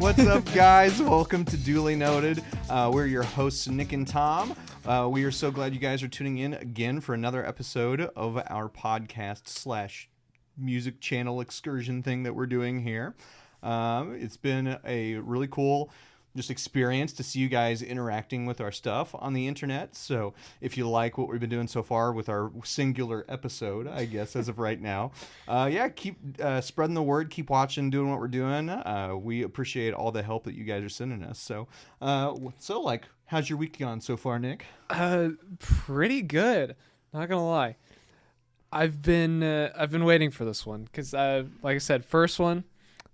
What's up, guys? Welcome to Duly Noted. We're your hosts, Nick and Tom. We are so glad you guys are tuning in again for another episode of our podcast / music channel excursion thing that we're doing here. It's been a really cool just experience to see you guys interacting with our stuff on the internet. So if you like what we've been doing so far with our singular episode, I guess, as of right now, keep spreading the word, keep watching, doing what we're doing. We appreciate all the help that you guys are sending us. So, how's your week gone so far, Nick? Pretty good. Not gonna lie. I've been waiting for this one because, like I said, first one,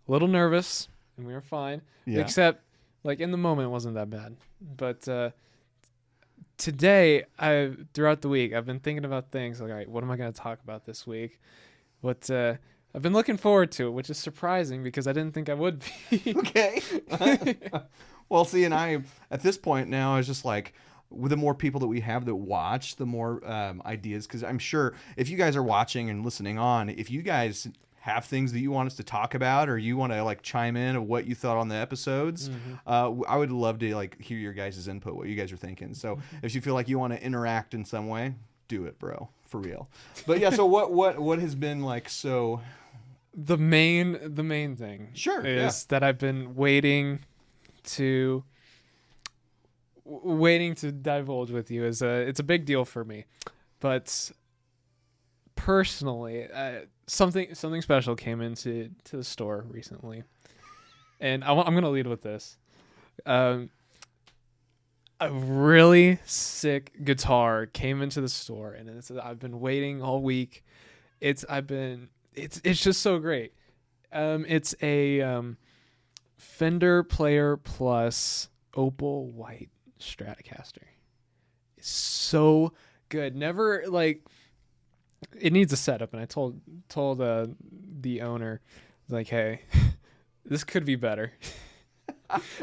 a little nervous, and we were fine. Yeah. Except, like, in the moment, it wasn't that bad. But today, throughout the week, I've been thinking about things like, all right, what am I going to talk about this week? What I've been looking forward to it, which is surprising because I didn't think I would be. Okay. Well, see, and I, at this point now, is just like, with the more people that we have that watch, the more ideas, because I'm sure if you guys are watching and listening on, if you guys have things that you want us to talk about, or you want to like chime in of what you thought on the episodes, I would love to like hear your guys' input, what you guys are thinking. So if you feel like you want to interact in some way, do it, bro, for real. But yeah, so what has been like, so the main thing is that I've been waiting to divulge with you is it's a big deal for me, but personally, something special came into the store recently, and I'm gonna lead with this. A really sick guitar came into the store, and I've been waiting all week. It's just so great. It's a Fender Player Plus Opal White Stratocaster. It's so good. Never like. It needs a setup, and I told the owner, like, hey, this could be better.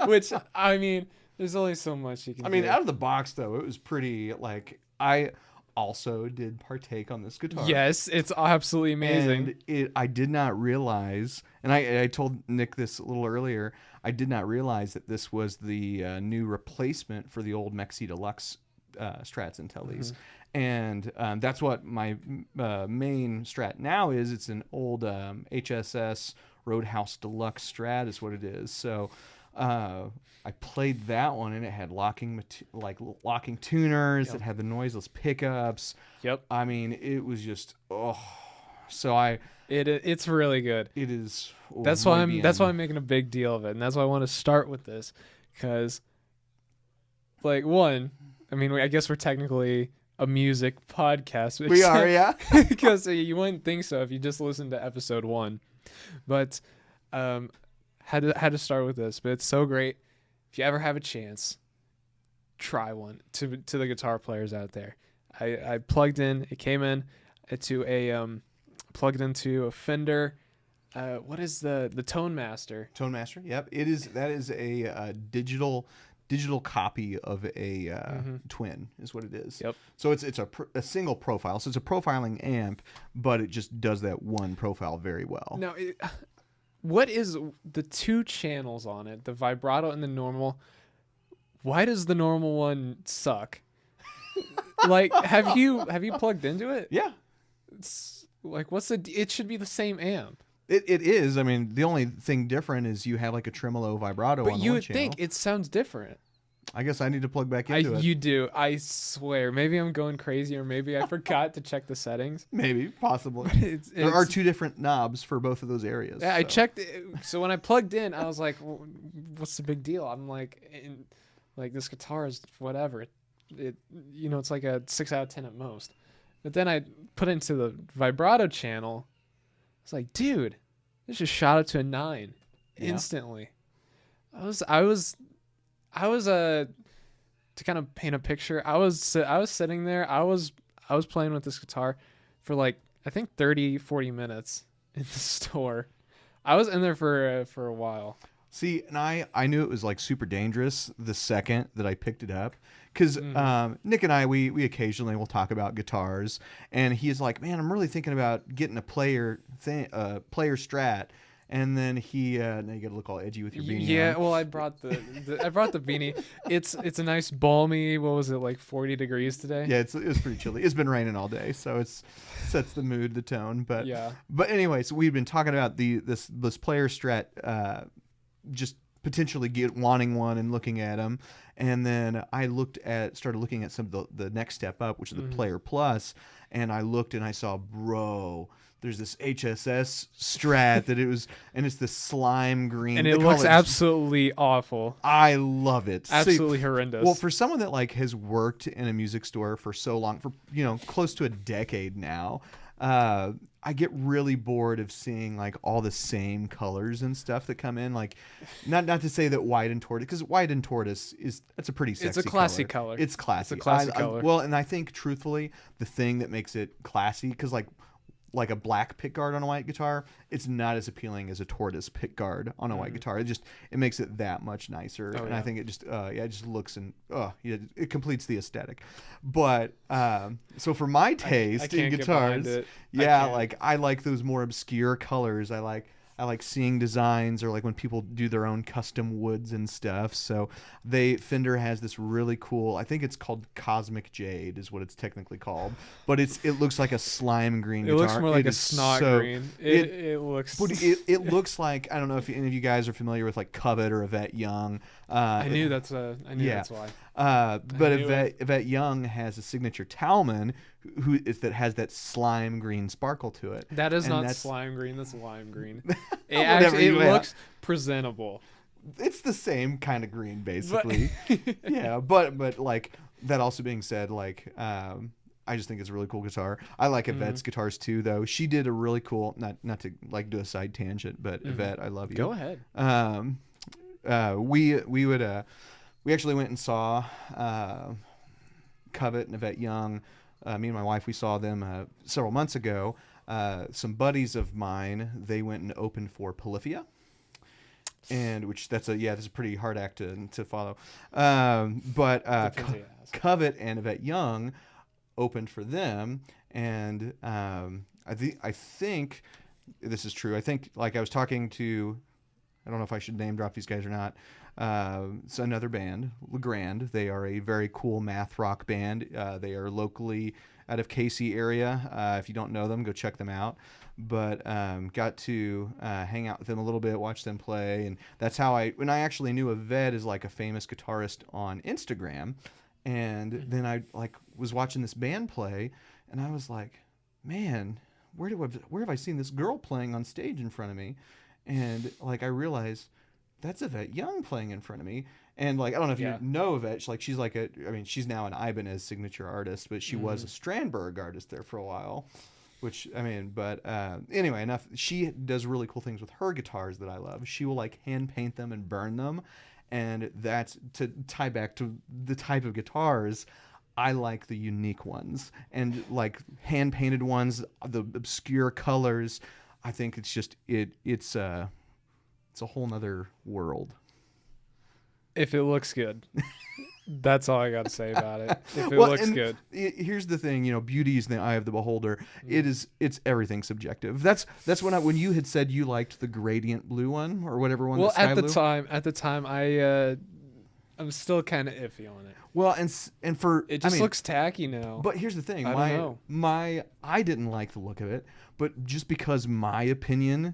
Which, I mean, there's only so much you can do. I mean, out of the box, though, it was pretty, like, I also did partake on this guitar. Yes, it's absolutely amazing. And I did not realize, and I told Nick this a little earlier, I did not realize that this was the new replacement for the old Mexi Deluxe Strats and Tellies. And that's what my main Strat now is. It's an old HSS Roadhouse Deluxe Strat is what it is. So I played that one, and it had locking tuners. Yep. It had the noiseless pickups. Yep. I mean, it was just it's really good. It is. That's why I'm making a big deal of it, and that's why I want to start with this, because, like, one, I mean, I guess we're technically a music podcast. We are, yeah. Because you wouldn't think so if you just listened to episode 1. But had to start with this. But it's so great. If you ever have a chance, try one. To the guitar players out there, I plugged in. It came in to plugged into a Fender. What is the Tone Master? Tone Master. Yep. That is a digital copy of a twin is what it is. Yep. So it's a single profile. So it's a profiling amp, but it just does that one profile very well. Now, what is the 2 channels on it, the vibrato and the normal? Why does the normal one suck? Like, have you plugged into it? Yeah. It's like, it should be the same amp. It is. I mean, the only thing different is you have like a tremolo vibrato on the one channel. But you would think it sounds different. I guess I need to plug back into it. You do. I swear. Maybe I'm going crazy, or maybe I forgot to check the settings. Maybe, possibly. There are 2 different knobs for both of those areas. Yeah, so. I checked. So when I plugged in, I was like, well, what's the big deal? I'm like, this guitar is whatever. It's like a 6 out of 10 at most. But then I put it into the vibrato channel. It's like, dude, this just shot up to a 9 instantly. I was to kind of paint a picture. I was sitting there. I was playing with this guitar for like, I think 30-40 minutes in the store. I was in there for a while. See, and I knew it was like super dangerous the second that I picked it up, because Nick and I we occasionally will talk about guitars, and he's like, man, I'm really thinking about getting a player Strat. And then he now you got to look all edgy with your beanie. Yeah, on. well, I brought the beanie. It's a nice balmy. What was it, like 40 degrees today? Yeah, it was pretty chilly. It's been raining all day, so it's sets the mood, the tone. But Yeah. But anyway, so we've been talking about this player strat, just potentially wanting one and looking at them, and then I started looking at some of the next step up, which is the player plus, and I looked and I saw, bro, there's this HSS strat and it's this slime green, and it looks absolutely awful. I love it. Absolutely horrendous. Well, for someone that like has worked in a music store for so long, for close to a decade now, I get really bored of seeing like all the same colors and stuff that come in. Like, not to say that white and tortoise, because white and tortoise that's a pretty sexy. It's a classy color. It's classy. It's a classy color. Well, and I think truthfully, the thing that makes it classy, because like a black pickguard on a white guitar, it's not as appealing as a tortoise pickguard on a white guitar. It makes it that much nicer, and I think it just looks it completes the aesthetic. But so for my taste in guitars, like I like those more obscure colors. I like seeing designs, or like when people do their own custom woods and stuff. So Fender has this really cool, I think it's called Cosmic Jade is what it's technically called, but it looks like a slime green guitar. It looks more like a snot green. It looks. But it looks like, I don't know if any of you guys are familiar with like Covet or Yvette Young. I knew that's why. But Yvette Young has a signature Talman that has that slime green sparkle to it. That is not slime green. That's lime green. It looks presentable. It's the same kind of green, basically. Yeah, but like that also being said, like I just think it's a really cool guitar. I like Yvette's guitars too, though. She did a really cool, not to like do a side tangent, but Yvette, I love you. Go ahead. We actually went and saw Covet and Yvette Young. Me and my wife, we saw them several months ago. Some buddies of mine, they went and opened for Polyphia, and that's a pretty hard act to follow. Covet and Yvette Young opened for them, and I think this is true. I think like I was talking to, I don't know if I should name drop these guys or not. It's another band, Legrand. They are a very cool math rock band. They are locally out of Casey area. If you don't know them, go check them out. But got to hang out with them a little bit, watch them play, and that's how I actually knew Yvette as like a famous guitarist on Instagram. And then I like was watching this band play, and I was like, man, where have I seen this girl playing on stage in front of me? And like I realized, that's Yvette Young playing in front of me. And like, I don't know if you know Yvette, she's now an Ibanez signature artist, but she was a Strandberg artist there for a while, anyway, enough. She does really cool things with her guitars that I love. She will like hand paint them and burn them. And that's to tie back to the type of guitars. I like the unique ones, and like hand painted ones, the obscure colors. I think it's just, it's a whole nother world. If it looks good. That's all I got to say about it. If it looks good. Here's the thing, beauty is in the eye of the beholder. It's everything subjective. That's when you had said you liked the gradient blue one or whatever one. Well, at the time, I'm still kind of iffy on it. Well, and for it just looks tacky now. But here's the thing, I don't know. I didn't like the look of it, but just because my opinion.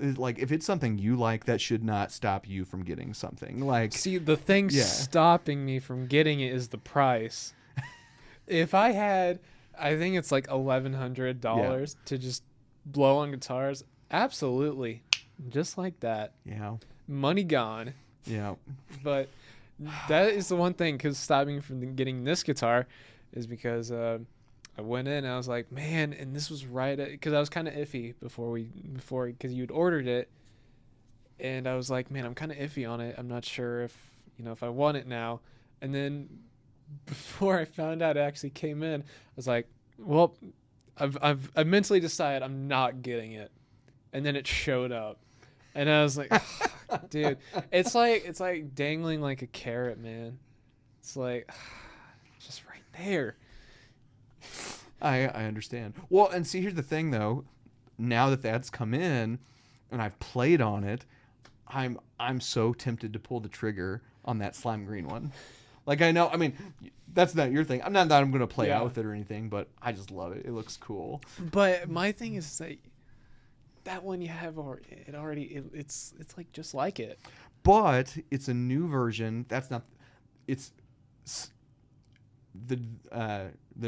Like, if it's something you like, that should not stop you from getting something. Like, see, the thing stopping me from getting it is the price. If I had, I think it's like $1,100 to just blow on guitars. Absolutely, just like that. Yeah, money gone. Yeah, but that is the one thing because stopping me from getting this guitar is because I went in and I was like, man, and this was right because I was kind of iffy before because you'd ordered it, and I was like, man, I'm kind of iffy on it. I'm not sure if I want it now. And then before I found out it actually came in, I was like, well, I've mentally decided I'm not getting it, and then it showed up, and I was like, dude, it's like dangling like a carrot, man. It's like just right there. I understand. Well, and see, here's the thing, though. Now that that's come in, and I've played on it, I'm so tempted to pull the trigger on that slime green one. Like, I know, I mean, that's not your thing. I'm not that I'm going to play out with it or anything, but I just love it. It looks cool. But my thing is that one you have it's like just like it. But it's a new version. That's not. It's the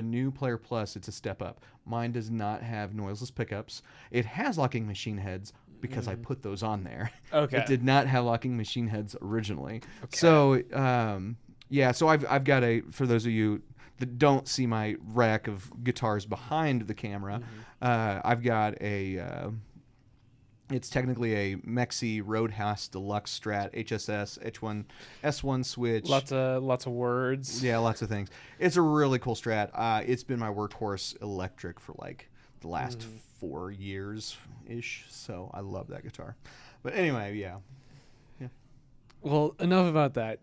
new Player Plus. It's a step up. Mine does not have noiseless pickups. It has locking machine heads because I put those on there. Okay. It did not have locking machine heads originally. Okay. So yeah. So I've got for those of you that don't see my rack of guitars behind the camera, I've got it's technically a Mexi Roadhouse Deluxe Strat HSS H1 S1 switch. Lots of words. Yeah, lots of things. It's a really cool Strat. It's been my workhorse electric for like the last 4 years ish. So I love that guitar. But anyway, yeah. Well, enough about that.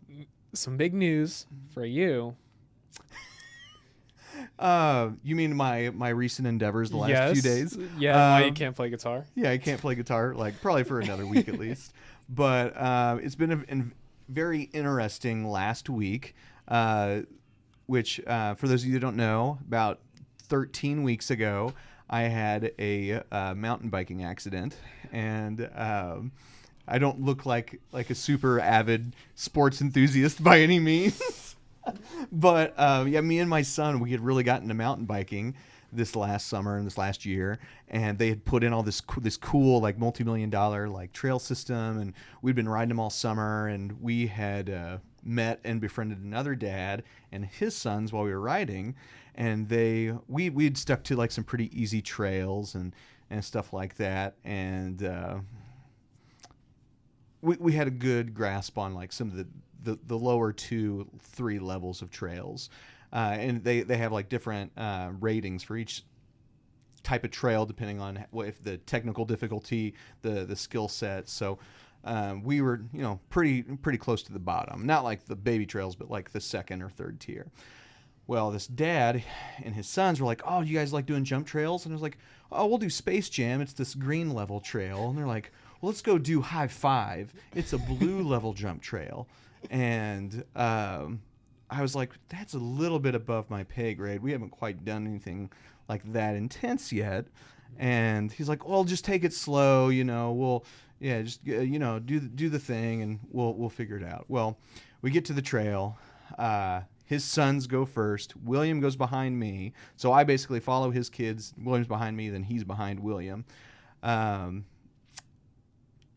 Some big news for you. You mean my recent endeavors the last few days? Yeah, why you can't play guitar? Yeah, I can't play guitar, like probably for another week at least. But it's been a very interesting last week, which for those of you that don't know, about 13 weeks ago, I had a mountain biking accident, and I don't look like a super avid sports enthusiast by any means. But yeah, me and my son, we had really gotten into mountain biking this last summer and this last year, and they had put in all this cool like multi-million-dollar like trail system, and we'd been riding them all summer, and we had met and befriended another dad and his sons while we were riding, and we'd stuck to like some pretty easy trails and stuff like that, and we had a good grasp on like some of the lower 2-3 levels of trails, and they have like different ratings for each type of trail depending on if the technical difficulty, the skill set. So we were pretty close to the bottom, not like the baby trails, but like the second or third tier. Well, this dad and his sons were like, "Oh, you guys like doing jump trails?" And I was like, "Oh, we'll do Space Jam. It's this green level trail." And they're like, "Well, let's go do High Five. It's a blue level jump trail." And I was like, that's a little bit above my pay grade. We haven't quite done anything like that intense yet. And he's like, well, just take it slow, we'll just do the thing, and we'll figure it out. Well, we get to the trail. His sons go first. William goes behind me. So I basically follow his kids. William's behind me, then he's behind William.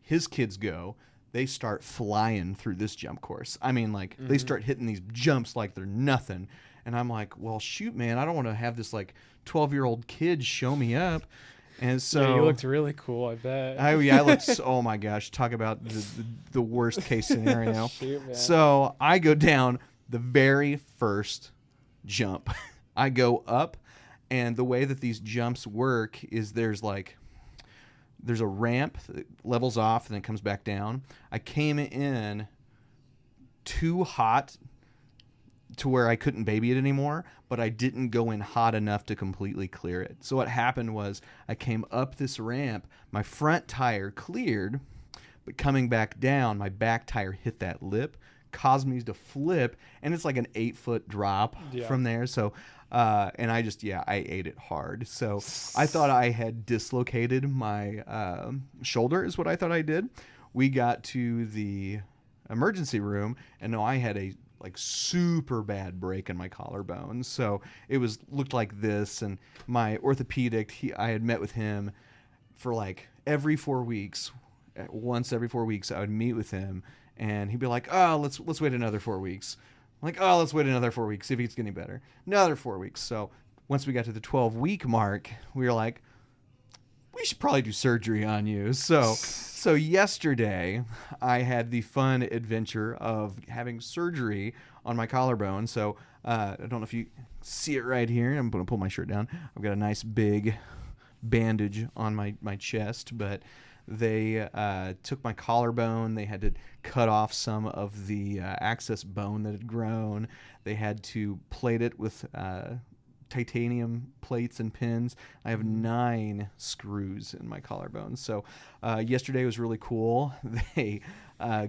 His kids go. They start flying through this jump course. I mean, like, they start hitting these jumps like they're nothing. And I'm like, well, shoot, man, I don't want to have this, like, 12-year-old kid show me up. And so... Yeah, you looked really cool, I bet. I looked... oh, my gosh. Talk about the worst-case scenario. Shoot, man. So I go down the very first jump. I go up, and the way that these jumps work is there's a ramp that levels off and then comes back down. I came in too hot to where I couldn't baby it anymore, but I didn't go in hot enough to completely clear it. So what happened was I came up this ramp, my front tire cleared, but coming back down, my back tire hit that lip, caused me to flip, and it's like an 8-foot drop from there. So and I ate it hard. So I thought I had dislocated my shoulder is what I thought I did. We got to the emergency room, and no, I had a super bad break in my collarbone. So it looked like this, and my orthopedic, I had met with him for like every 4 weeks. Once every 4 weeks, I would meet with him, and he'd be like, "Oh, let's wait another 4 weeks." I'm like, "Oh, let's wait another 4 weeks, see if it's getting better." Another 4 weeks. So once we got to the 12-week mark, we were like, we should probably do surgery on you. So yesterday, I had the fun adventure of having surgery on my collarbone. So I don't know if you see it right here. I'm going to pull my shirt down. I've got a nice big bandage on my chest, but they took my collarbone. They had to cut off some of the access bone that had grown. They had to plate it with titanium plates and pins. I have 9 screws in my collarbone. So yesterday was really cool. They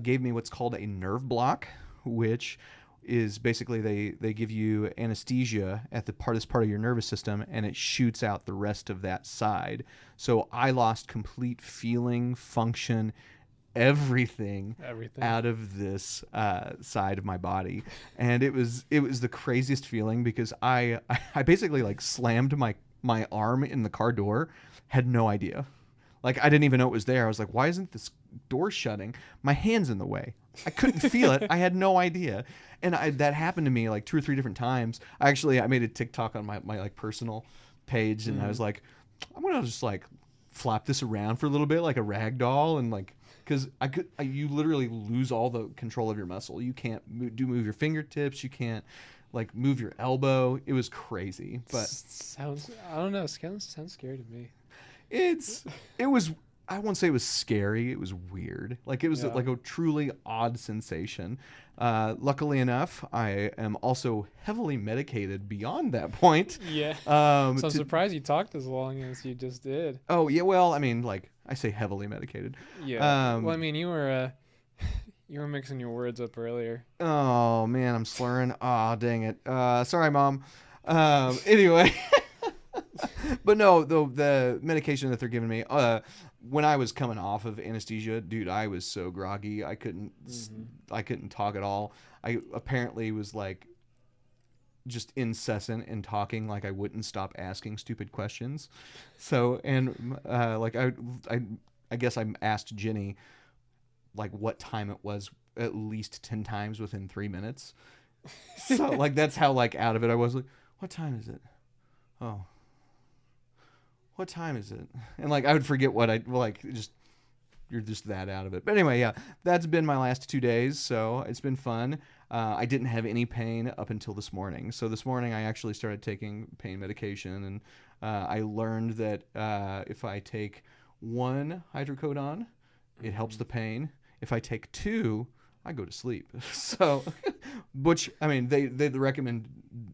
gave me what's called a nerve block, which is basically they give you anesthesia at this part of your nervous system, and it shoots out the rest of that side. So I lost complete feeling, function, everything out of this side of my body, and it was the craziest feeling because I basically like slammed my arm in the car door, had no idea. Like, I didn't even know it was there. I was like, why isn't this door shutting? My hand's in the way. I couldn't feel it. I had no idea. And that happened to me like 2 or 3 different times. I made a TikTok on my like personal page, and I was like, I'm going to just like flap this around for a little bit like a rag doll, and like, because you literally lose all the control of your muscle. You can't move your fingertips. You can't like move your elbow. It was crazy. But I don't know. Sounds scary to me. It was, I won't say it was scary. It was weird. Like, it was like a truly odd sensation. Luckily enough, I am also heavily medicated beyond that point. Yeah. So I'm surprised you talked as long as you just did. Oh, yeah. Well, I mean, like, I say heavily medicated. Yeah. Well, I mean, you were mixing your words up earlier. Oh, man, I'm slurring. Oh, dang it. Sorry, Mom. Anyway. But no, the medication that they're giving me, when I was coming off of anesthesia, dude, I was so groggy. I couldn't talk at all. I apparently was like just incessant in talking, like I wouldn't stop asking stupid questions. So, and like I guess I asked Jenny like what time it was at least 10 times within 3 minutes. So like that's how like out of it I was. Like, what time is it? Oh. What time is it? And like I would forget what you're just that out of it. But anyway, yeah, that's been my last 2 days, so it's been fun. I didn't have any pain up until this morning. So this morning I actually started taking pain medication, and I learned that if I take 1 hydrocodone, it helps the pain. If I take 2, I go to sleep. So, which I mean, they recommend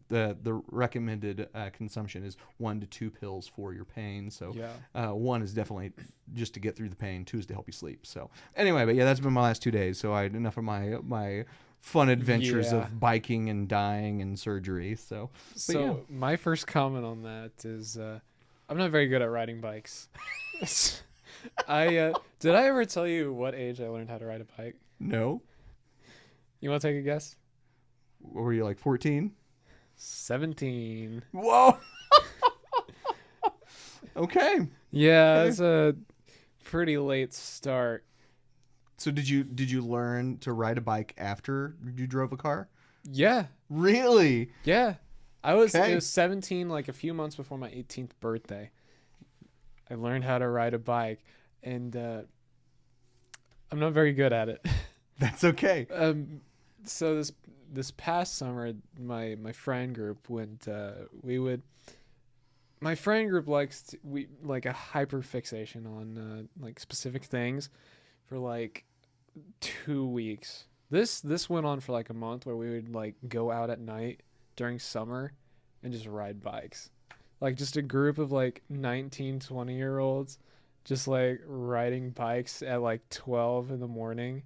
the recommended consumption is 1 to 2 pills for your pain. So, 1 is definitely just to get through the pain. 2 is to help you sleep. So, anyway, but yeah, that's been my last 2 days. So I had enough of my fun adventures of biking and dying and surgery. So my first comment on that is I'm not very good at riding bikes. Did I ever tell you what age I learned how to ride a bike? No. You want to take a guess? What were you, like 14? 17. Whoa. Okay. Yeah, it's a pretty late start. So did you learn to ride a bike after you drove a car? Yeah. Really? Yeah. It was 17, like a few months before my 18th birthday. I learned how to ride a bike, and I'm not very good at it. That's okay. So this past summer, my friend group went. My friend group likes a hyper fixation on like specific things for like 2 weeks. This went on for like a month, where we would like go out at night during summer and just ride bikes. Like just a group of like 19, 20-year-olds just like riding bikes at like 12 in the morning.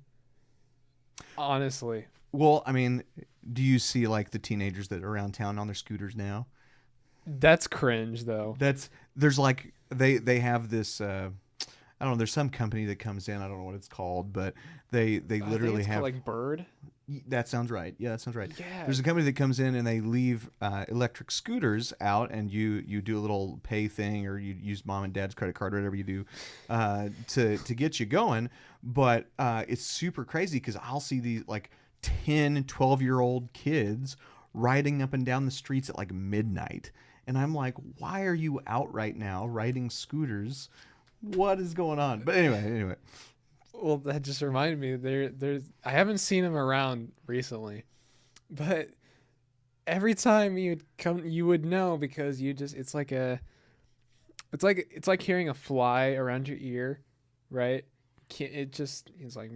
Honestly. Well, I mean, do you see like the teenagers that are around town on their scooters now? That's cringe though. There's like they have this I don't know, there's some company that comes in, I don't know what it's called, but they literally have like Bird. That sounds right. Yeah, that sounds right. Yeah. There's a company that comes in and they leave electric scooters out, and you do a little pay thing, or you use mom and dad's credit card or whatever you do to get you going. But it's super crazy because I'll see these like 10, 12-year-old kids riding up and down the streets at like midnight. And I'm like, why are you out right now riding scooters? What is going on? But anyway. Well, that just reminded me. There's I haven't seen him around recently, but every time you'd come, you would know, because it's like hearing a fly around your ear, right? It's like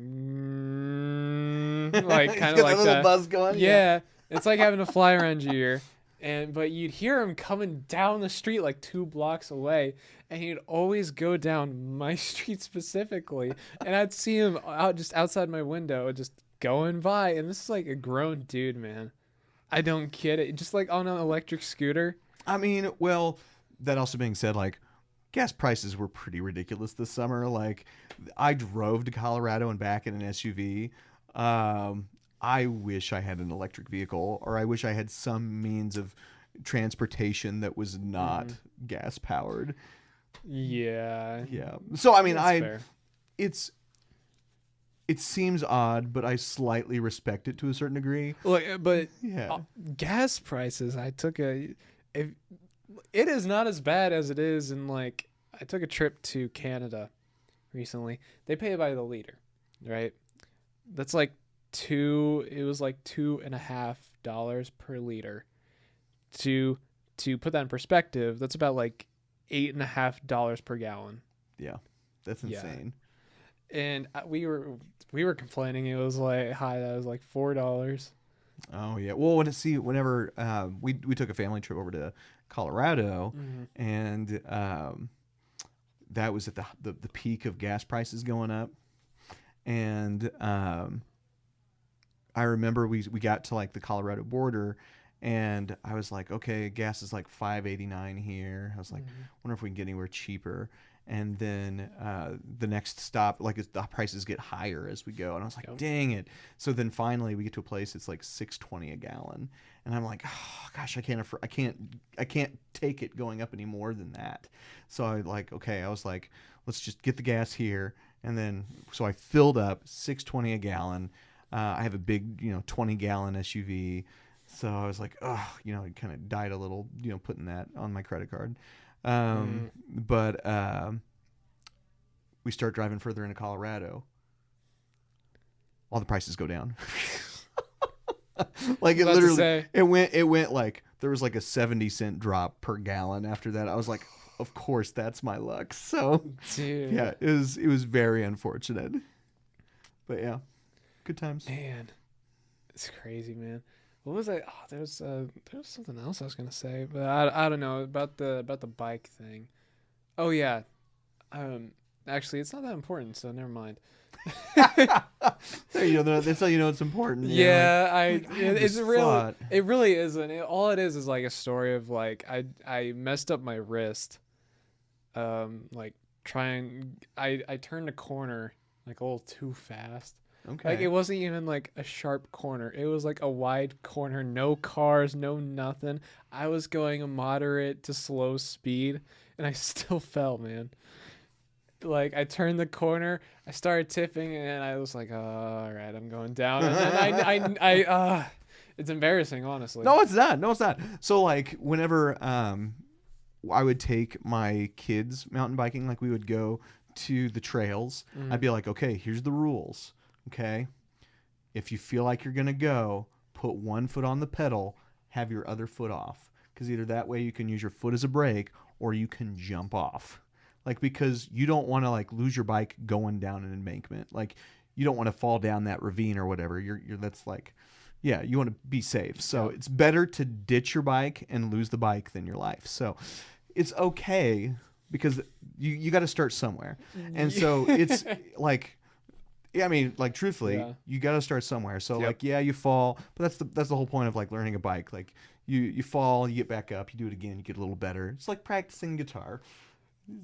like kind of like that little buzz going. Yeah, it's like having a fly around your ear, But you'd hear him coming down the street like 2 blocks away, and he'd always go down my street specifically, and I'd see him out just outside my window, just going by. And this is like a grown dude, man. I don't get it. Just like on an electric scooter. I mean, well, that also being said, like, gas prices were pretty ridiculous this summer. Like, I drove to Colorado and back in an SUV. I wish I had an electric vehicle, or I wish I had some means of transportation that was not gas powered. Yeah. Yeah. So I mean, That's fair. it seems odd, but I slightly respect it to a certain degree. Look, but Yeah. gas prices. It is not as bad as it is in like. I took a trip to Canada recently. They pay by the liter, right? That's like it was like $2.50 per liter. To put that in perspective, that's about like $8.50 per gallon. Yeah. That's Yeah. insane. And we were complaining it was like high. That was like $4. Oh yeah. Well, whenever we took a family trip over to Colorado, and that was at the peak of gas prices going up, and I remember we got to like the Colorado border, and I was like, okay, gas is like $5.89 here. I was like, wonder if we can get anywhere cheaper. And then the next stop, like the prices get higher as we go, and I was like, dang it. So then finally we get to a place it's like $6.20 a gallon, and I'm like, oh gosh, I can't take it going up any more than that. So I was like, let's just get the gas here, and then so I filled up $6.20 a gallon. I have a big 20-gallon SUV, so I was like, oh, it kind of died a little, putting that on my credit card. But we start driving further into Colorado, all the prices go down. Like it literally, it went like there was like a 70-cent drop per gallon after that. I was like, of course that's my luck. So Dude. yeah, it was very unfortunate, but yeah, good times. Man, it's crazy, man. What was I? Oh, there was something else I was gonna say, but I don't know about the bike thing. Oh yeah, actually it's not that important, so never mind. There you go. That's how you know it's important. It really isn't. All it is like a story of like I messed up my wrist. I turned a corner like a little too fast. Okay. Like it wasn't even like a sharp corner. It was like a wide corner, no cars, no nothing. I was going a moderate to slow speed, and I still fell, man. Like I turned the corner, I started tipping, and I was like, all right, I'm going down. And then I it's embarrassing, honestly. No, it's not. So like whenever I would take my kids mountain biking, like we would go to the trails, I'd be like, okay, here's the rules. Okay, if you feel like you're gonna go, put one foot on the pedal, have your other foot off, because either that way you can use your foot as a brake or you can jump off. Like, because you don't want to like lose your bike going down an embankment. Like, you don't want to fall down that ravine or whatever. That's like, yeah, you want to be safe. So it's better to ditch your bike and lose the bike than your life. So it's okay because you got to start somewhere. And so it's like, yeah, I mean, like truthfully, you got to start somewhere. So like, yeah, you fall, but that's the whole point of like learning a bike. Like you fall, you get back up, you do it again, you get a little better. It's like practicing guitar.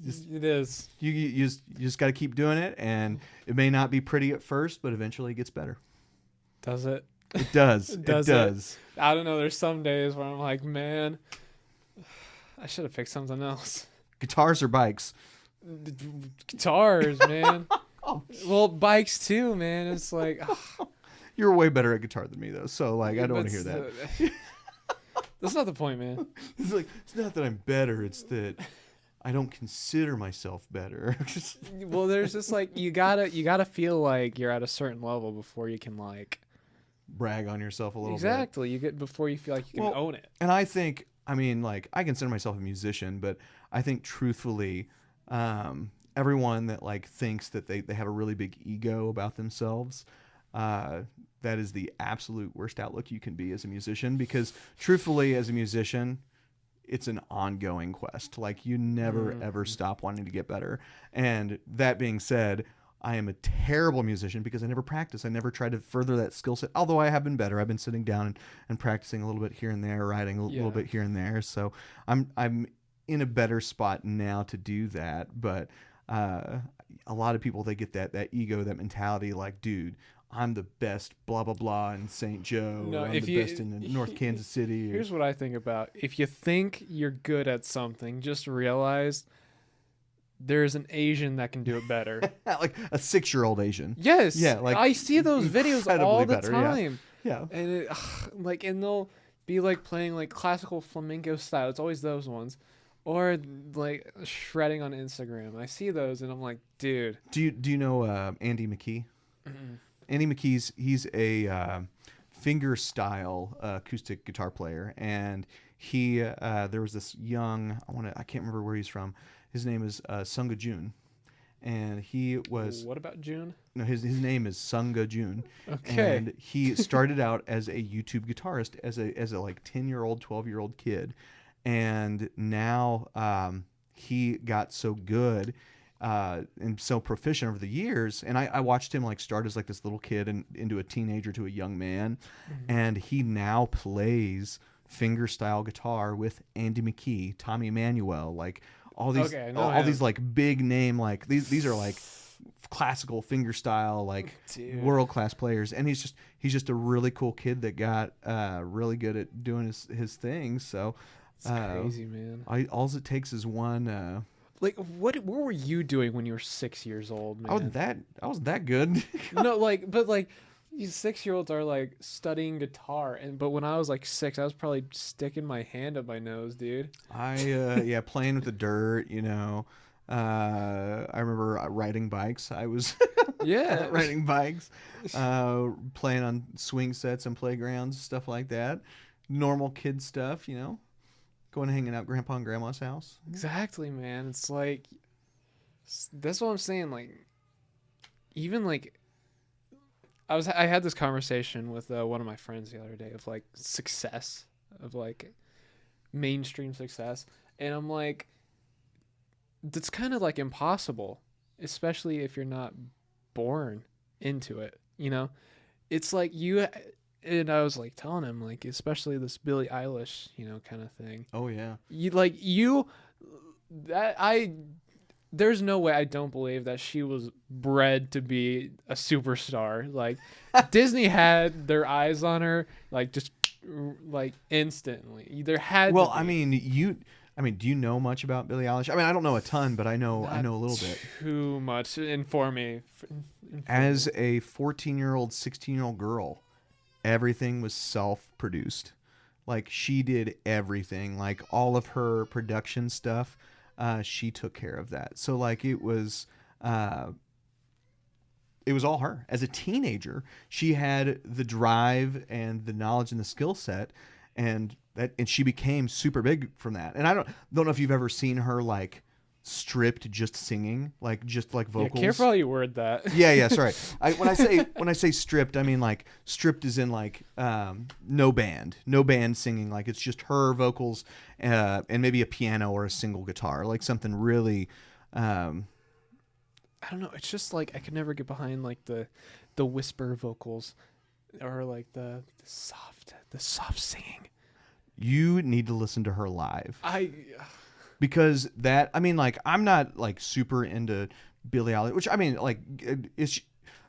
It is. You just got to keep doing it, and it may not be pretty at first, but eventually it gets better. Does it? It does. It does. I don't know. There's some days where I'm like, man, I should have picked something else. Guitars or bikes? Guitars, man. Well, bikes too, man. It's like you're way better at guitar than me, though. So like, I don't want to hear that. That's not the point, man. It's like it's not that I'm better. It's that I don't consider myself better. Well, there's just like you gotta feel like you're at a certain level before you can like brag on yourself a little bit. Exactly. You get before you feel like you can own it. And I think, I mean, like I consider myself a musician, but I think truthfully, everyone that like thinks that they have a really big ego about themselves, that is the absolute worst outlook you can be as a musician, because truthfully, as a musician, it's an ongoing quest. Like, you never ever stop wanting to get better. And that being said, I am a terrible musician because I never practice. I never try to further that skill set. Although I have been better. I've been sitting down and practicing a little bit here and there, writing a little bit here and there. So I'm in a better spot now to do that. But a lot of people, they get that ego, that mentality, like, dude, I'm the best, blah blah blah, in St. Joe. No, I'm if the best in North Kansas City. Here's what I think about: if you think you're good at something, just realize there's an Asian that can do it better. Like a 6-year-old Asian. Yes. Yeah. Like, I see those videos all the better, time. Yeah. And it, and they'll be like playing like classical flamenco style. It's always those ones, or like shredding on Instagram. I see those and I'm like, dude. Do you know Andy McKee? Mm-mm. Andy McKee's, he's a finger style acoustic guitar player, and he there was this young, I can't remember where he's from. His name is Sunga Jun, and he was. What about June? No, his name is Sunga Jun. Okay. And he started out as a YouTube guitarist, as a like 10-year-old, 12-year-old kid, and now he got so good. And so proficient over the years, and I watched him like start as like this little kid and into a teenager to a young man, and he now plays fingerstyle guitar with Andy McKee, Tommy Emmanuel, like all these these like big name, like these are like classical fingerstyle, like world class players, and he's just a really cool kid that got really good at doing his thing. So it's crazy, man. All it takes is one. Like, what were you doing when you were 6 years old, man? I wasn't that good. No, like, but like, these 6-year-olds are like studying guitar, but when I was like 6, I was probably sticking my hand up my nose, dude. Playing with the dirt, you know. I remember riding bikes. I was riding bikes, playing on swing sets and playgrounds, stuff like that. Normal kid stuff, you know. Going and hanging out at Grandpa and Grandma's house. Exactly, man. It's like, that's what I'm saying. Like, even like, I had this conversation with one of my friends the other day of like success, of like mainstream success, and I'm like, that's kind of like impossible, especially if you're not born into it. You know, it's like you. And I was like telling him, like, especially this Billie Eilish, you know, kind of thing. Oh yeah. There's no way I don't believe that she was bred to be a superstar. Like, Disney had their eyes on her, like, just like instantly. There had. Well, to be. I mean, do you know much about Billie Eilish? I mean, I don't know a ton, but I know a little bit. Too much. Inform me. As a 14-year-old, 16-year-old girl, everything was self-produced. Like, she did everything. Like, all of her production stuff, she took care of that. So like, it was all her. As a teenager, she had the drive and the knowledge and the skill set, and she became super big from that. And I don't know if you've ever seen her like stripped just singing, like just like vocals. Yeah, careful how you word that. Yeah, sorry. When I say stripped, I mean like stripped is in like no band singing, like it's just her vocals and maybe a piano or a single guitar, like something really I don't know, it's just like I could never get behind like the whisper vocals or like the soft singing. You need to listen to her live. Because that, I mean, like, I'm not like super into Billie Eilish, which I mean, like, it's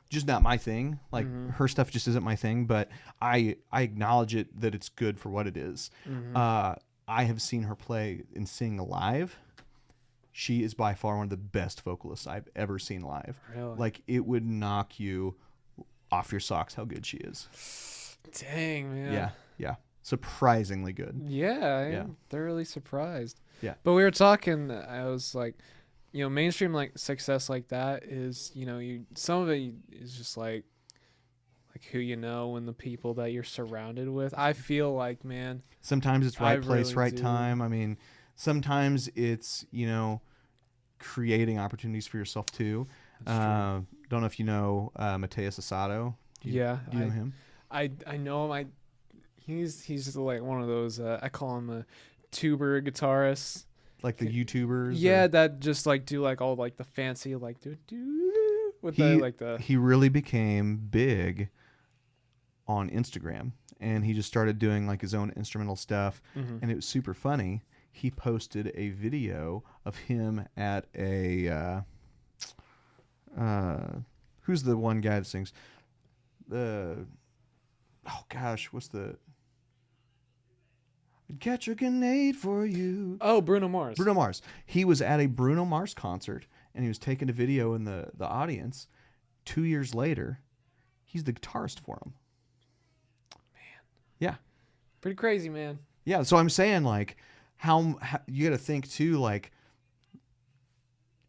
just not my thing. Like, her stuff just isn't my thing. But I acknowledge it, that it's good for what it is. I have seen her play and sing live. She is by far one of the best vocalists I've ever seen live. Really? Like, it would knock you off your socks how good she is. Dang, man. Yeah. Surprisingly good. Yeah, I am thoroughly surprised. Yeah. But we were talking, I was like, you know, mainstream like success like that is, you know, some of it is just like who you know and the people that you're surrounded with. I feel like, man, sometimes it's right place, really right time. I mean, sometimes it's, you know, creating opportunities for yourself too. Don't know if you know Mateus Asado. Yeah, Do you know him? I know him. He's like one of those. I call him a tuber guitarist. Like the YouTubers? Yeah, or- that just like do like all like the fancy like do with he, the like the. he really became big on Instagram, and he just started doing like his own instrumental stuff, Mhm. and it was super funny. He posted a video of him at a who's the one guy that sings the oh gosh, what's the Catch a Grenade for You? Oh, Bruno Mars. Bruno Mars. He was at a Bruno Mars concert, and he was taking a video in the audience. 2 years later, he's the guitarist for him. Yeah. Pretty crazy, man. Yeah, so I'm saying like how you got to think too, like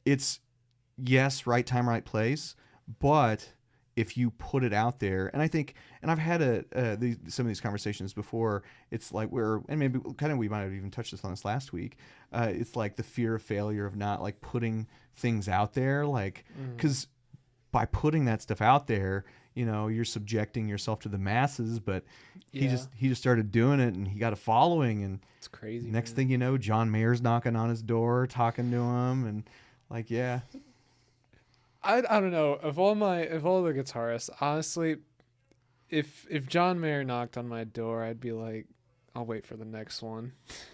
it's yes, right time, right place, but if you put it out there, and I think, and I've had some of these conversations before. It's like and maybe kind of we might have even touched this on this last week. It's like the fear of failure of not like putting things out there, like because by putting that stuff out there, you know, you're subjecting yourself to the masses. But he just started doing it, and he got a following, and It's crazy. next man. thing you know, John Mayer's knocking on his door, talking to him, and like, yeah. I don't know of all the guitarists, honestly, if John Mayer knocked on my door, I'd be like, I'll wait for the next one.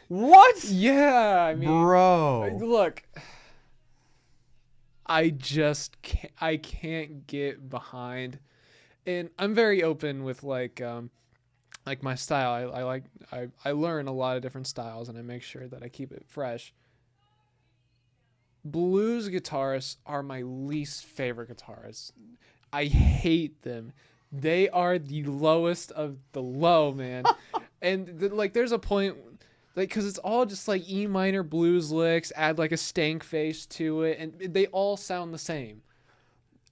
What? Yeah, I mean, Bro. look, I just can't get behind, and I'm very open with like my style. I learn a lot of different styles, and I make sure that I keep it fresh. Blues guitarists are my least favorite guitarists. I hate them. They are the lowest of the low, man. And like, there's a point, like, because it's all just like E minor blues licks, add like a stank face to it, and they all sound the same.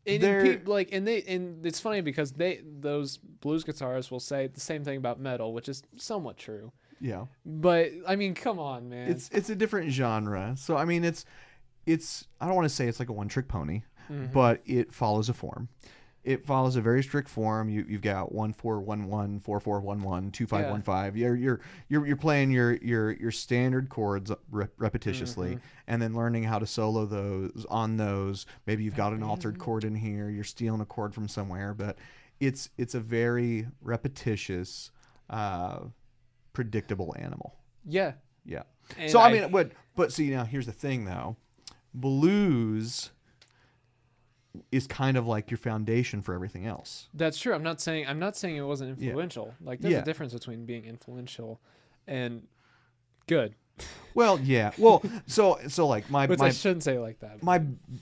And and it's funny because those blues guitarists will say the same thing about metal, which is somewhat true. Yeah. But I mean, come on, man. It's a different genre. So I mean, it's I don't want to say it's like a one-trick pony, Mm-hmm. but it follows a form. It follows a very strict form. You've got 1-4-1-1, 4-4-1-1, 2-5-1-5. You're playing your standard chords repetitiously, and then learning how to solo those on those. Maybe you've got an altered chord in here. You're stealing a chord from somewhere, but it's a very repetitious, predictable animal. Yeah. Yeah. And So I mean, but see, now here's the thing though, blues is kind of like your foundation for everything else. That's true. I'm not saying it wasn't influential. Like, there's a difference between being influential and good. Well, yeah. Well, so like Which I shouldn't say like that.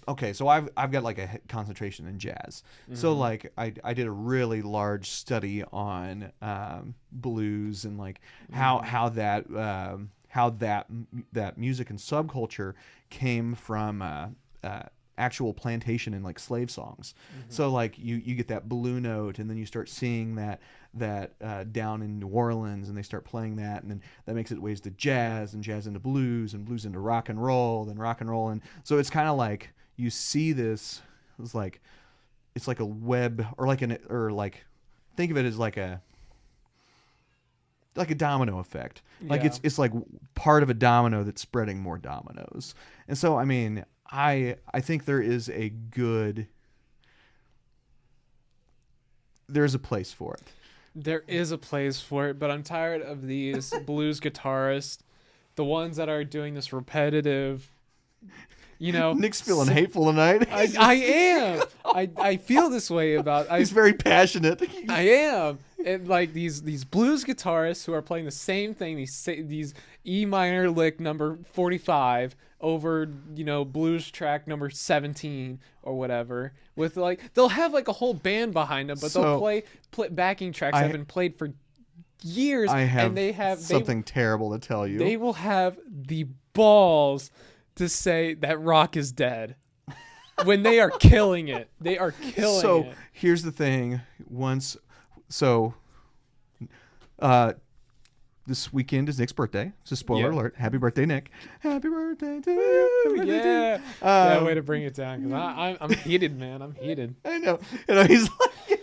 okay, so I've got like a concentration in jazz. So like I did a really large study on blues and like how that music and subculture came from actual plantation and like slave songs. So like you get that blue note, and then you start seeing that down in New Orleans, and they start playing that, and then that makes it ways to jazz, and jazz into blues, and blues into rock and roll, then rock and roll. And so it's kind of like you see this, it's like a web, or like think of it as like a domino effect. Like Yeah. it's like part of a domino that's spreading more dominoes. And so I mean, I think there's a place for it. There is a place for it, but I'm tired of these blues guitarists, the ones that are doing this repetitive, you know. Nick's feeling hateful tonight. I am. I feel this way about. He's very passionate. I am. And like these blues guitarists who are playing the same thing, these E minor lick number 45 over, you know, blues track number 17 or whatever, with like they'll have like a whole band behind them, but they'll play backing tracks that have been played for years. And they have something terrible to tell you. They will have the balls to say that rock is dead when they are killing it. They are killing it. So here's the thing. This weekend is Nick's birthday. It's a spoiler alert. Happy birthday, Nick. Happy birthday to you. Yeah, way to bring it down, because I'm heated, man. I'm heated. I know. You know, he's like,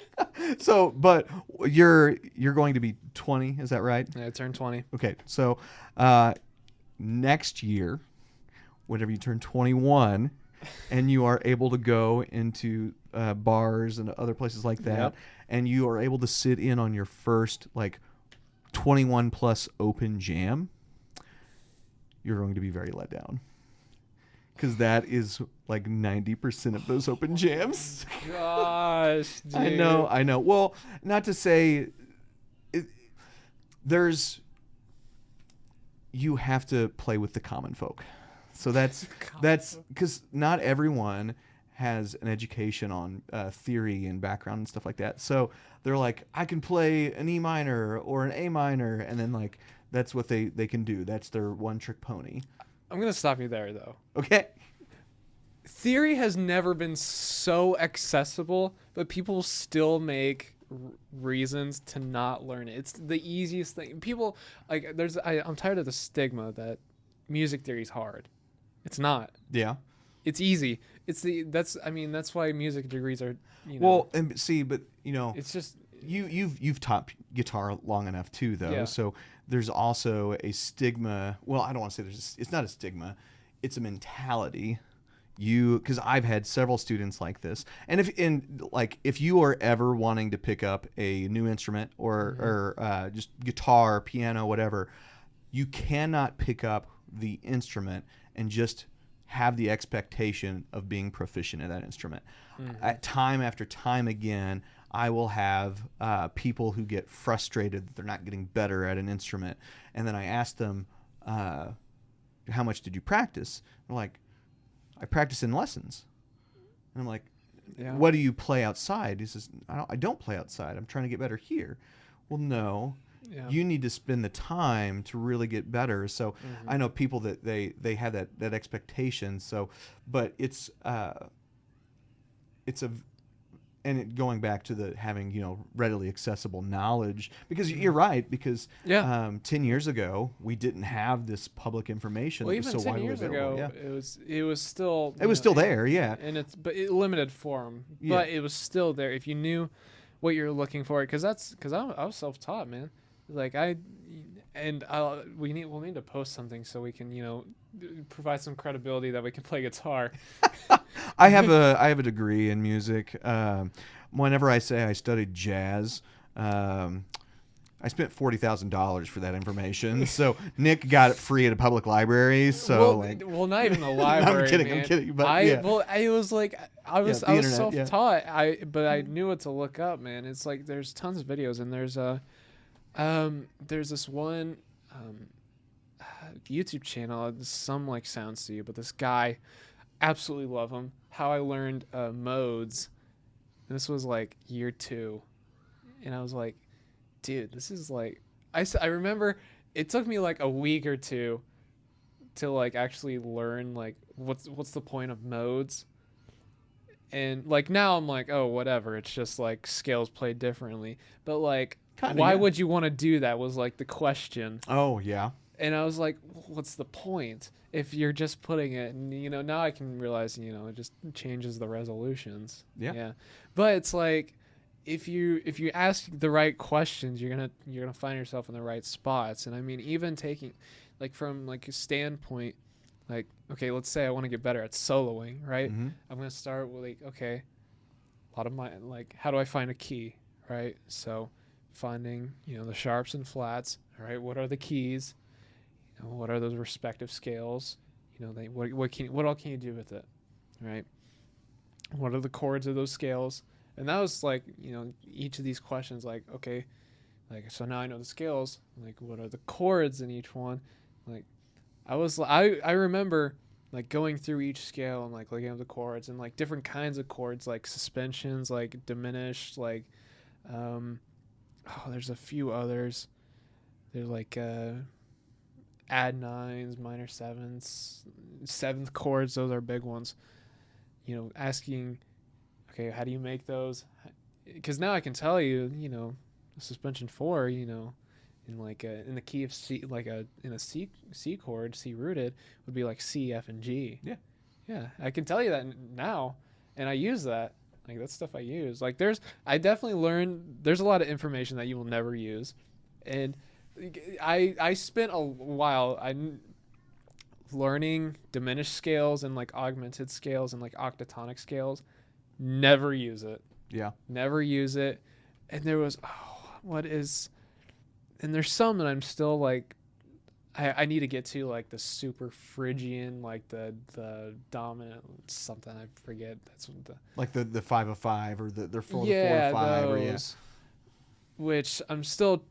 So, but you're going to be 20, is that right? Yeah, I turned 20. Okay, so next year, whenever you turn 21, and you are able to go into bars and other places like that, Yep. and you are able to sit in on your first like 21 plus open jam, you're going to be very let down. Because that is like 90% of those open jams. Gosh, dude. I know. Well, not to say you have to play with the common folk. So that's because not everyone has an education on theory and background and stuff like that. So they're like, I can play an E minor or an A minor, and then like that's what they can do. That's their one trick pony. I'm gonna stop you there though. Okay. Theory has never been so accessible, but people still make reasons to not learn it. It's the easiest thing. People like I'm tired of the stigma that music theory is hard. It's not. Yeah. It's easy. That's why music degrees are, Well, and see, but it's just you've taught guitar long enough too, though. Yeah. So there's also a stigma. Well, I don't want to say it's not a stigma. It's a mentality. Because I've had several students like this, and if you are ever wanting to pick up a new instrument or just guitar, piano, whatever, you cannot pick up the instrument and just have the expectation of being proficient in that instrument. At time after time again, I will have people who get frustrated that they're not getting better at an instrument, and then I ask them, "How much did you practice?" They're like, I practice in lessons. And I'm like, yeah. What do you play outside? He says, I don't play outside. I'm trying to get better here. Well, no. Yeah. You need to spend the time to really get better. So I know people that they have that expectation. So, but it's going back to the having readily accessible knowledge, because you're right, because 10 years ago we didn't have this public information. Well, that was even so 10 widely years available. ago, Yeah. it was still there, yeah. and but limited form, Yeah. but it was still there if you knew what you're looking for. Because I was self-taught, man. Like we'll need to post something so we can provide some credibility that we can play guitar. I have a degree in music. Whenever I say I studied jazz, I spent $40,000 for that information. So Nick got it free at a public library. So not even the library. I'm kidding. But I was internet, self-taught. But I knew what to look up, man. It's like there's tons of videos, and there's this one YouTube channel. Some like sounds to you, but this guy, absolutely love him. How I learned modes. And this was like year 2, and I was like, dude, this is like I remember it took me like a week or two to like actually learn like what's the point of modes. And like now I'm like, oh, whatever, it's just like scales played differently. But like why would you want to do that was like the question. Oh, yeah. And I was like, what's the point if you're just putting it? And now I can realize it just changes the resolutions. Yeah. But it's like if you ask the right questions, you're gonna find yourself in the right spots. And I mean, even taking like from like a standpoint, like, okay, let's say I want to get better at soloing, right? Mm-hmm. I'm gonna start with like, okay, a lot of my like, how do I find a key, right? So finding the sharps and flats. All right, what are the keys? What are those respective scales? What all can you do with it, right? What are the chords of those scales? And that was like, each of these questions, like, okay, like, so now I know the scales, like, what are the chords in each one? Like, I remember like going through each scale and like looking at the chords and like different kinds of chords, like suspensions, like diminished, like, there's a few others. There's like, add 9s, minor 7s, 7th chords. Those are big ones. Asking, okay, how do you make those? Because now I can tell you, suspension 4, in like in the key of C, like in a C chord, C rooted would be like C, F, and G. Yeah. Yeah, I can tell you that now, and I use that. Like that's stuff I use. Like I definitely learned there's a lot of information that you will never use, and I spent a while learning diminished scales and like augmented scales and like octatonic scales. Never use it. Yeah. Never use it. And there was and there's some that I'm still like I need to get to, like the super Phrygian, like the dominant something, I forget. That's what Like the 5 of 5 or the 4 yeah, of 5 those, or yeah. which I'm still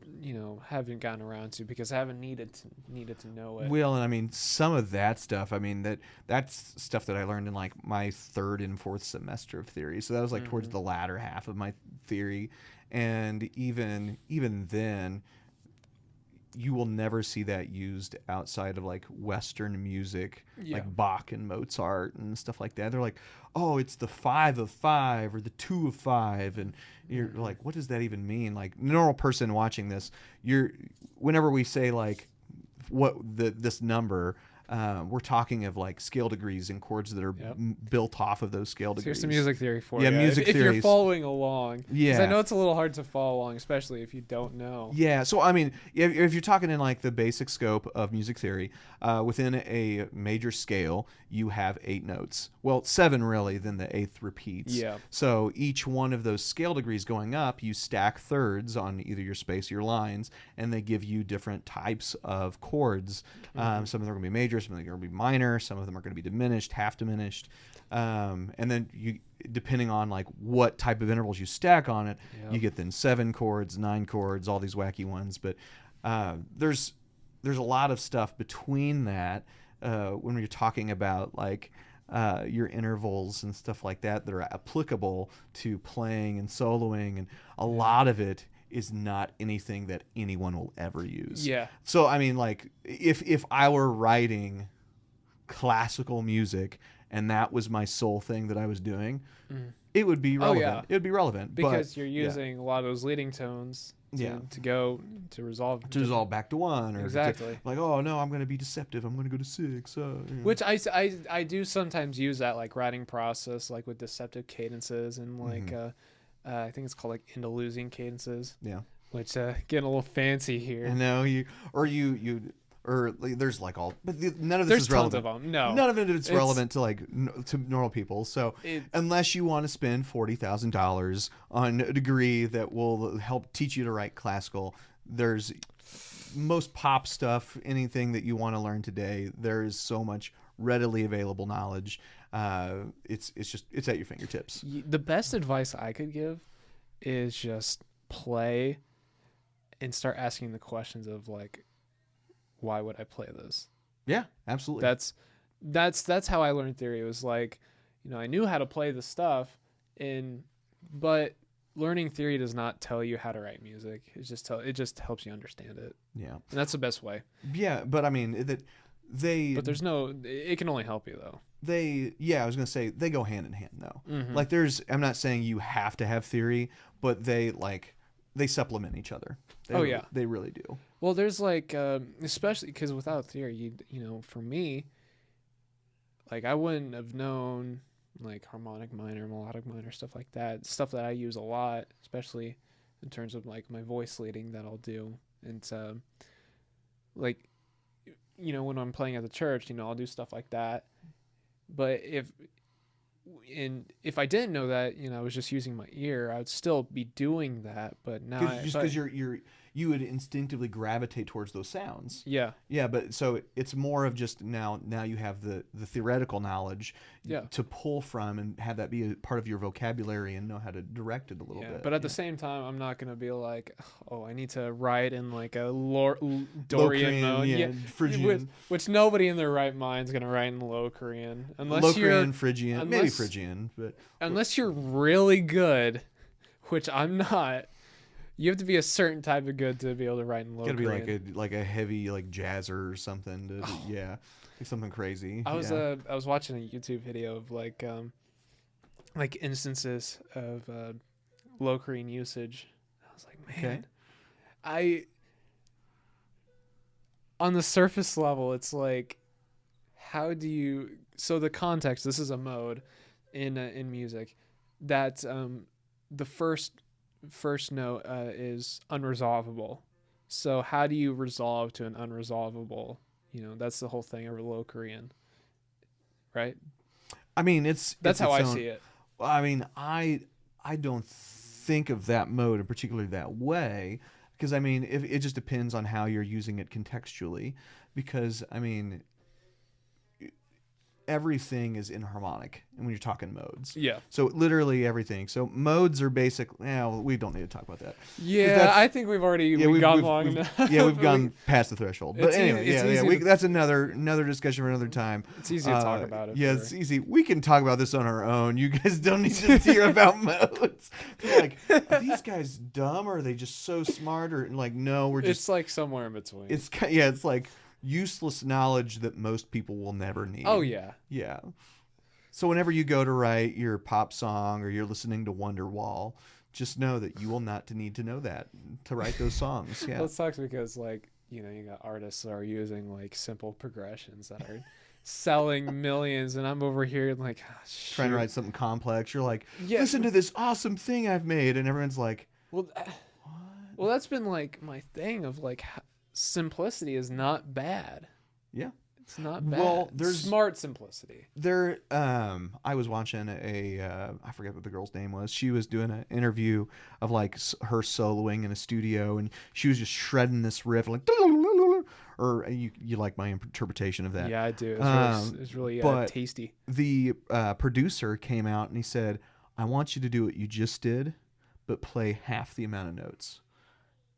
haven't gotten around to because I haven't needed to know it. Well, and I mean some of that stuff. I mean that's stuff that I learned in like my 3rd and 4th semester of theory. So that was like towards the latter half of my theory, and even then, you will never see that used outside of like Western music, like Bach and Mozart and stuff like that. They're like, oh, it's the 5 of 5 or the 2 of 5, and you're like, what does that even mean? Like, normal person watching this, whenever we say like this number, we're talking of like scale degrees and chords that are built off of those scale degrees. Here's some music theory for you. Yeah, music if theories. you're following along. Yeah. 'Cause I know it's a little hard to follow along, especially if you don't know. Yeah, so I mean, if you're talking in like the basic scope of music theory, within a major scale, you have 8 notes. Well, 7 really, then the 8th repeats. Yeah. So each one of those scale degrees going up, you stack thirds on either your space or your lines, and they give you different types of chords. Some of them are going to be major, some of them are going to be minor, some of them are going to be diminished, half diminished. And then you, depending on like what type of intervals you stack on it, you get then 7 chords, 9 chords, all these wacky ones. But there's a lot of stuff between that when you're talking about like your intervals and stuff like that are applicable to playing and soloing, and a lot of it is not anything that anyone will ever use. Yeah. So I mean, like if I were writing classical music and that was my sole thing that I was doing, it would be relevant. yeah. It would be relevant Because you're using a lot of those leading tones to resolve back to 1, or exactly. like, oh no, I'm going to be deceptive, I'm going to go to 6. Which I do sometimes use that like writing process, like with deceptive cadences and like I think it's called like Andalusian cadences. Yeah. Which getting a little fancy here. No, there's like all, but none of this There's is relevant. tons of them. No, none of it is relevant to like to normal people. So unless you want to spend $40,000 on a degree that will help teach you to write classical, there's most pop stuff, anything that you want to learn today, there is so much readily available knowledge. It's at your fingertips. The best advice I could give is just play and start asking the questions of like, why would I play this? Yeah, absolutely. That's how I learned theory. It was like, I knew how to play the stuff, but learning theory does not tell you how to write music. It just helps you understand it. Yeah, and that's the best way. Yeah, but I mean But it can only help you though. I was gonna say they go hand in hand though. Like I'm not saying you have to have theory, but they supplement each other. They really do. Well, there's like, especially because without theory, for me, like I wouldn't have known like harmonic minor, melodic minor, stuff like that. Stuff that I use a lot, especially in terms of like my voice leading that I'll do. And like, when I'm playing at the church, I'll do stuff like that. But if I didn't know that, I was just using my ear, I would still be doing that. But now because you would instinctively gravitate towards those sounds. Yeah. Yeah, but so it's more of just now you have the theoretical knowledge to pull from and have that be a part of your vocabulary and know how to direct it a little bit. But at the same time, I'm not going to be like, oh, I need to write in like a Dorian mode. Phrygian. Which nobody in their right mind is going to write in Low Korean. Phrygian, maybe Phrygian. But unless you're really good, which I'm not. You have to be a certain type of good to be able to write in Low Korean. Gotta be like a heavy like jazzer or something. Like something crazy. I was watching a YouTube video of like instances of Low Korean usage. I was like, man, on the surface level, it's like, how do you? So the context. This is a mode in music. that the first note is unresolvable. So how do you resolve to an unresolvable? That's the whole thing of low Korean, right? I mean, That's how its I own, see it. I mean, I don't think of that mode in particularly that way, because I mean, if it just depends on how you're using it contextually, because I mean, everything is inharmonic and when you're talking modes. Yeah. So literally everything. So modes are basic. Well, we don't need to talk about that. Yeah, I think we've already gone long enough. Yeah, we've gone past the threshold. But It's anyway, easy that's another discussion for another time. It's easy to talk about it. Yeah, it's easy. We can talk about this on our own. You guys don't need to hear about modes. They're like, are these guys dumb or are they just so smart? Or like, no, we're just. It's like somewhere in between. It's like useless knowledge that most people will never need. Oh yeah. Yeah. So whenever you go to write your pop song or you're listening to Wonderwall, just know that you will not need to know that to write those songs. Yeah. Well, it sucks because you got artists that are using like simple progressions that are selling millions, and I'm over here like trying to write something complex. You're like, yeah. Listen to this awesome thing I've made, and everyone's like, well, that's been like my thing of like simplicity is not bad. Yeah. It's not bad. Well, there's smart simplicity. I was watching I forget what the girl's name was. She was doing an interview of like her soloing in a studio, and she was just shredding this riff like, or you like my interpretation of that? Yeah, I do. It's really tasty. The producer came out and he said, "I want you to do what you just did, but play half the amount of notes."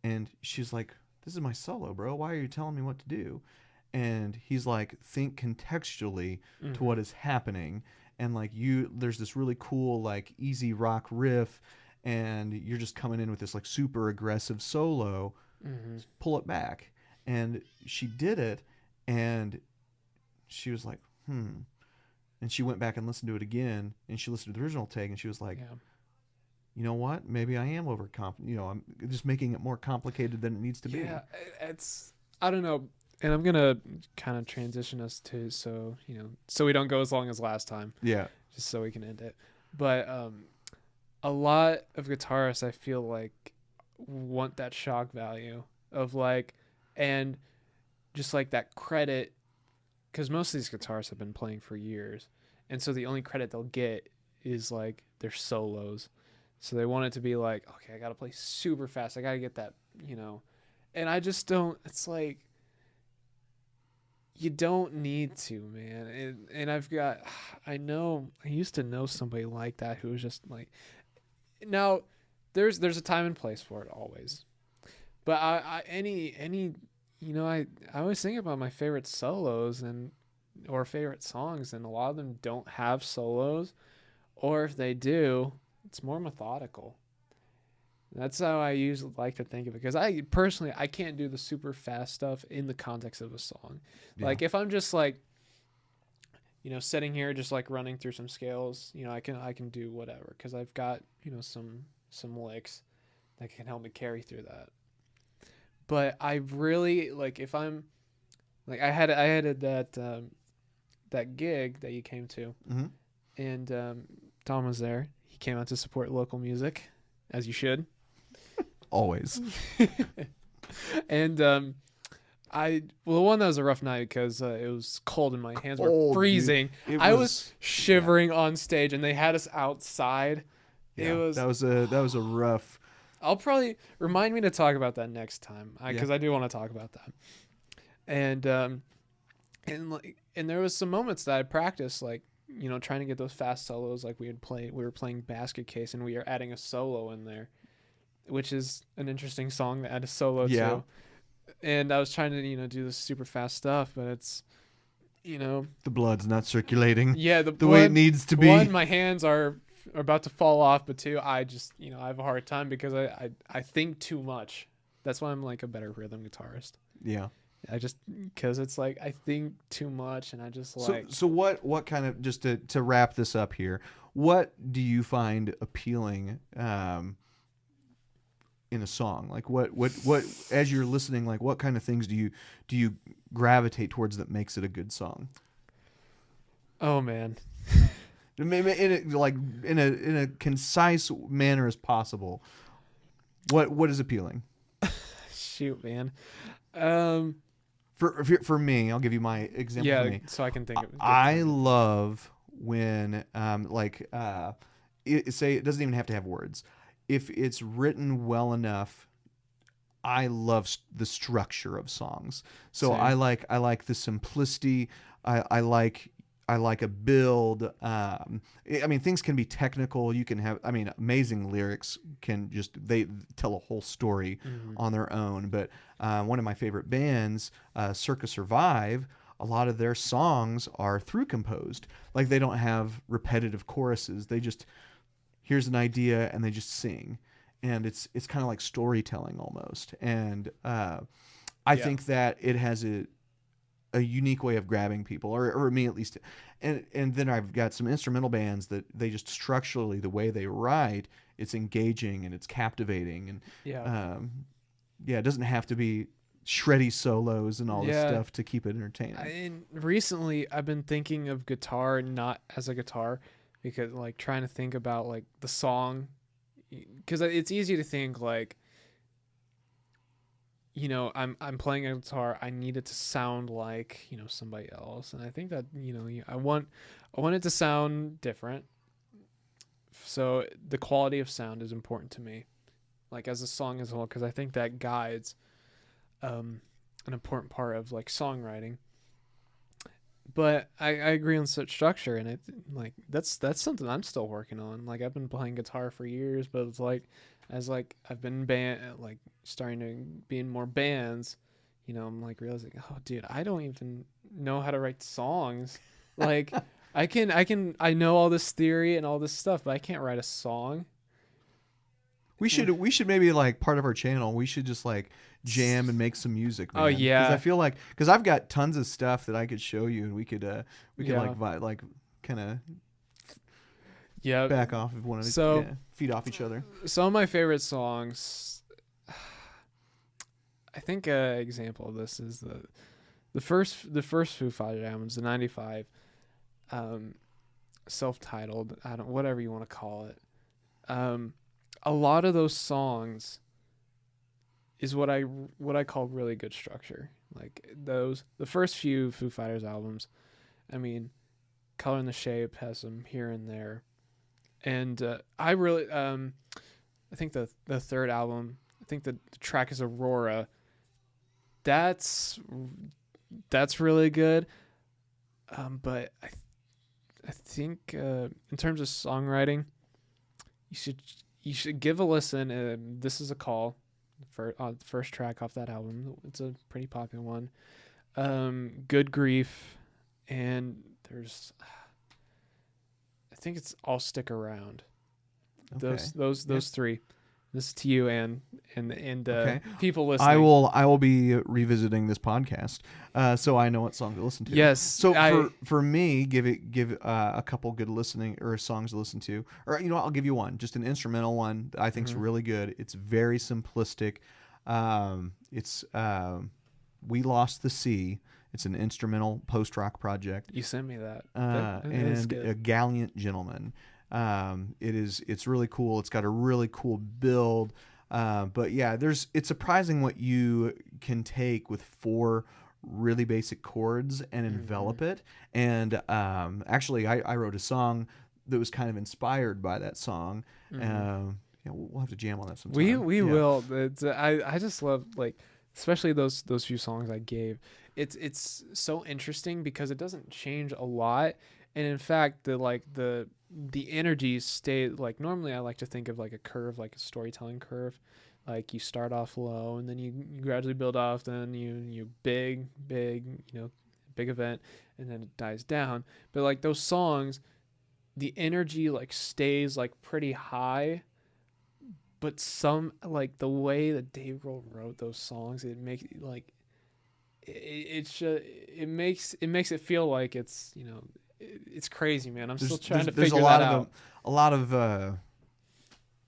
And she's like, "This is my solo, bro. Why are you telling me what to do?" And he's like, think contextually to what is happening. And like there's this really cool, like easy rock riff, and you're just coming in with this like super aggressive solo. Pull it back. And she did it, and she was like, And she went back and listened to it again, and she listened to the original take, and she was like, you know what? Maybe I am I'm just making it more complicated than it needs to be. Yeah, I don't know. And I'm gonna kind of transition us to so we don't go as long as last time. Yeah. Just so we can end it. But a lot of guitarists, I feel like, want that shock value of like, and just like that credit, because most of these guitarists have been playing for years, and so the only credit they'll get is like their solos. So they want it to be like, okay, I gotta play super fast. I gotta get that, and I just don't. It's like, you don't need to, man. And I used to know somebody like that who was just like, now there's a time and place for it always. But I always think about my favorite solos or favorite songs, and a lot of them don't have solos, or if they do, it's more methodical. That's how I usually like to think of it, because I personally can't do the super fast stuff in the context of a song. Yeah. Like if I'm just like, sitting here just like running through some scales, I can do whatever, because I've got some licks that can help me carry through that. But I really like, if I'm like, I had that gig that you came to, and Tom was there. He came out to support local music, as you should. Always. And the one that was a rough night because it was cold and my hands were freezing. I was shivering on stage, and they had us outside. Yeah, that was a rough. I'll probably remind me to talk about that next time, because I do want to talk about that. And there was some moments that I practiced, like, trying to get those fast solos. Like we were playing Basket Case, and we are adding a solo in there, which is an interesting song to add a solo to. And I was trying to, do this super fast stuff, but it's, the blood's not circulating. Yeah, the way it needs to be. One, my hands are about to fall off, but two, I just, I have a hard time because I think too much. That's why I'm like a better rhythm guitarist. Yeah. Because it's like I think too much, and I just like. So what kind of, just to wrap this up here, what do you find appealing in a song? Like what as you're listening, like what kind of things do you gravitate towards that makes it a good song? Oh man. In a concise manner as possible. What is appealing? Shoot, man. For me, I'll give you my example. For Yeah, me, so I can think of it. I love when say it doesn't even have to have words. If it's written well enough, I love the structure of songs. So Same. I like the simplicity. I like a build. I mean, things can be technical. You can have, I mean, amazing lyrics can just, they tell a whole story on their own. But one of my favorite bands, Circa Survive, a lot of their songs are through composed. Like they don't have repetitive choruses. They just, here's an idea and they just sing. And it's kind of like storytelling almost. And I think that it has a unique way of grabbing people, or me at least. And then I've got some instrumental bands that they just structurally, the way they write, it's engaging and it's captivating. And it doesn't have to be shreddy solos and all this stuff to keep it entertaining. And recently I've been thinking of guitar not as a guitar, because like trying to think about like the song, because it's easy to think like, you know, I'm playing a guitar, I need it to sound like, you know, somebody else. And I think that, you know, I want it to sound different. So the quality of sound is important to me, like as a song as well, because I think that guides an important part of like songwriting. But I agree on such structure, and it like that's something I'm still working on. Like I've been playing guitar for years, but it's like as like I've been like starting to be in more bands, you know, I'm like realizing, oh dude, I don't even know how to write songs. Like I know all this theory and all this stuff, but I can't write a song. We should maybe like part of our channel, we should just like jam and make some music, man. Oh yeah. Because I feel like, because I've got tons of stuff that I could show you, and we could like kind of back off if one of feed off each other. Some of my favorite songs, I think an example of this is the first Foo Fighters albums, the '95, self-titled, whatever you want to call it. A lot of those songs is what I call really good structure. Like the first few Foo Fighters albums, I mean, Color and the Shape has some here and there, and I really I think the third album, I think the track is Aurora. That's really good, but I think in terms of songwriting, you should give a listen. This Is a Call, for the first track off that album. It's a pretty popular one. Good Grief, and there's I think it's I'll Stick Around. Okay. Those three. This is to you and Okay. people listening. I will be revisiting this podcast, so I know what song to listen to. Yes. So for me, give a couple good listening or songs to listen to, or you know, I'll give you one, just an instrumental one that I think is really good. It's very simplistic. It's We Lost the Sea. It's an instrumental post-rock project. You sent me that. And A Gallant Gentleman. It's really cool. It's got a really cool build. But yeah, it's surprising what you can take with 4 really basic chords and envelop it. And actually, I wrote a song that was kind of inspired by that song. We'll have to jam on that sometime. We will. I just love, like, especially those few songs I gave. It's so interesting because it doesn't change a lot, and in fact the energies stay. Like normally I like to think of like a curve, like a storytelling curve. Like you start off low and then you gradually build off, then you big event, and then it dies down. But like those songs, the energy like stays like pretty high. But some, like the way that Dave Grohl wrote those songs, it makes like it makes it feel like it's, you know, it's crazy, man. I'm still trying to figure that out. A lot of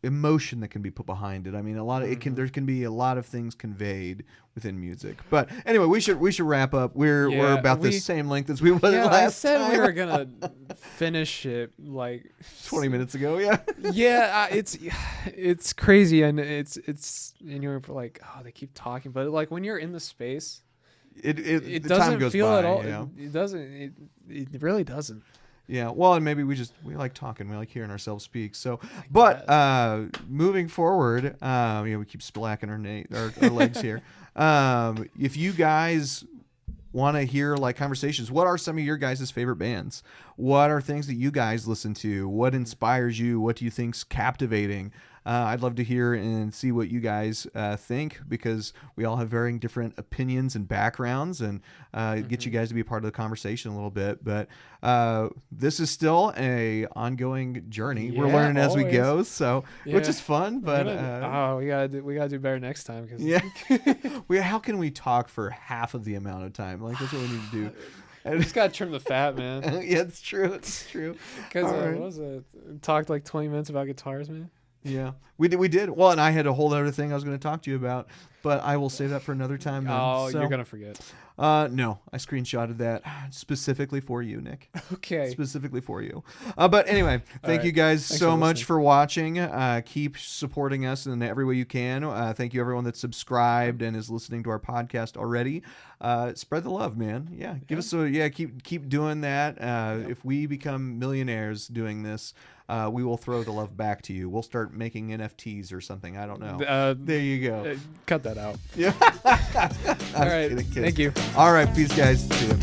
emotion that can be put behind it. I mean, a lot of it can. There can be a lot of things conveyed within music. But anyway, we should wrap up. We're about the same length as we was last I said time. we were gonna finish it like 20 minutes ago. Yeah. Yeah, it's crazy, and it's and you're like, oh, they keep talking, but like when you're in the space, It the time doesn't goes feel by, at all. you know? It doesn't. It really doesn't. Yeah, well, and maybe we like talking, we like hearing ourselves speak. So, but moving forward, we keep splacking our legs here. If you guys want to hear like conversations, what are some of your guys' favorite bands? What are things that you guys listen to? What inspires you? What do you think's captivating? I'd love to hear and see what you guys think, because we all have varying different opinions and backgrounds, and get you guys to be a part of the conversation a little bit. But this is still a ongoing journey. We're learning as we go, so which is fun. But we gotta do better next time. Cause how can we talk for half of the amount of time? Like that's what we need to do. I just gotta trim the fat, man. Yeah, it's true. It's true. Because what was it? Talked like 20 minutes about guitars, man. Yeah, we did. Well, and I had a whole other thing I was going to talk to you about, but I will save that for another time. Then. Oh, you're gonna forget. No, I screenshotted that specifically for you, Nick. Okay. Specifically for you. But anyway, thank you guys so much for watching. Keep supporting us in every way you can. Thank you everyone that's subscribed and is listening to our podcast already. Spread the love, man. Yeah, give us keep doing that. If we become millionaires doing this, we will throw the love back to you. We'll start making NFTs or something. I don't know. There you go. Cut that out. Yeah. All right. Kidding. Thank you. All right. Peace, guys. See ya.